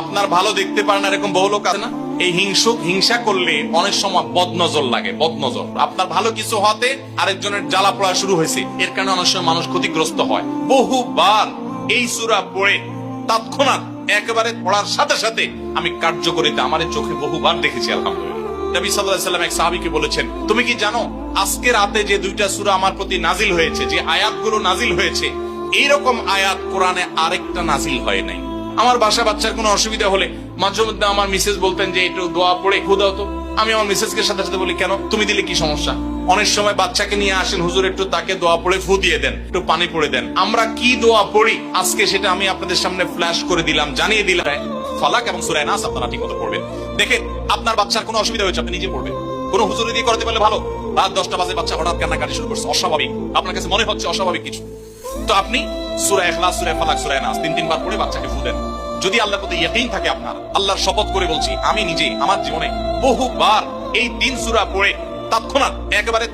আপনার ভালো দেখতে পারে না এরকম বহু লোক আছে না? এই হিংসা করলে অনেক সময় বদনজর লাগে, বদনজর। আপনার ভালো কিছু হতে আরেকজনের জ্বালা পড়া শুরু হয়েছে, এর কারণে অনেক সময় মানুষ ক্ষতিগ্রস্ত হয়। বহুবার এই সূরা পড়ে তৎক্ষণাৎ একেবারে পড়ার সাথে সাথে আমি কার্যকরিতা আমার চোখে বহুবার দেখেছি, আলহামদুলিল্লাহ। নবী সাল্লাল্লাহু আলাইহি ওয়াসাল্লাম এক সাহাবীকে বলেছেন, তুমি কি জানো আজকে রাতে যে দুইটা সূরা আমার প্রতি নাজিল হয়েছে, যে আয়াতগুলো নাজিল হয়েছে, এইরকম আয়াত কোরআনে আরেকটা নাজিল হয় নাই। আমার বাচ্চার কোনো অসুবিধা হলে মাঝে মধ্যে আমার মিসেস বলতেন যে একটু দোয়া পড়ে ফু দাও তো। আমি আমার মিসেসকে সাথে সাথে বলি, কেন, তুমি দিলে কি সমস্যা? অনেক সময় বাচ্চাকে নিয়ে আসেন, হুজুর একটু তাকে দোয়া পড়ে ফু দিয়ে দেন, একটু পানি পড়ে দেন। আমরা কি দোয়া পড়ি আজকে সেটা আমি আপনাদের সামনে ফ্ল্যাশ করে দিলাম, জানিয়ে দিলাম। ফালাক এবং সূরা নাস আপনারা ঠিক মতো পড়বেন। দেখেন আপনার বাচ্চার কোনো অসুবিধা হয়েছে, আপনি নিজে পড়বেন। কোনো হুজুরি দিয়ে করতে পারলে ভালো। রাত 10টা বাজে বাচ্চা হঠাৎ কান্নাকাটি শুরু করছে, অস্বাভাবিক, আপনার কাছে মনে হচ্ছে অস্বাভাবিক কিছু, তো আপনি সূরা ইখলাস, সূরা ফালাক, সূরা নাস 3-3 বার পড়ে বাচ্চাকে ফু দেন। যদি আল্লাহর প্রতি ইয়াকিন থাকে আপনার, আল্লাহর শপথ করে বলছি, আমি নিজে আমার জীবনে বহুবার এই 3 সূরা পড়ে তৎক্ষণাৎ একেবারে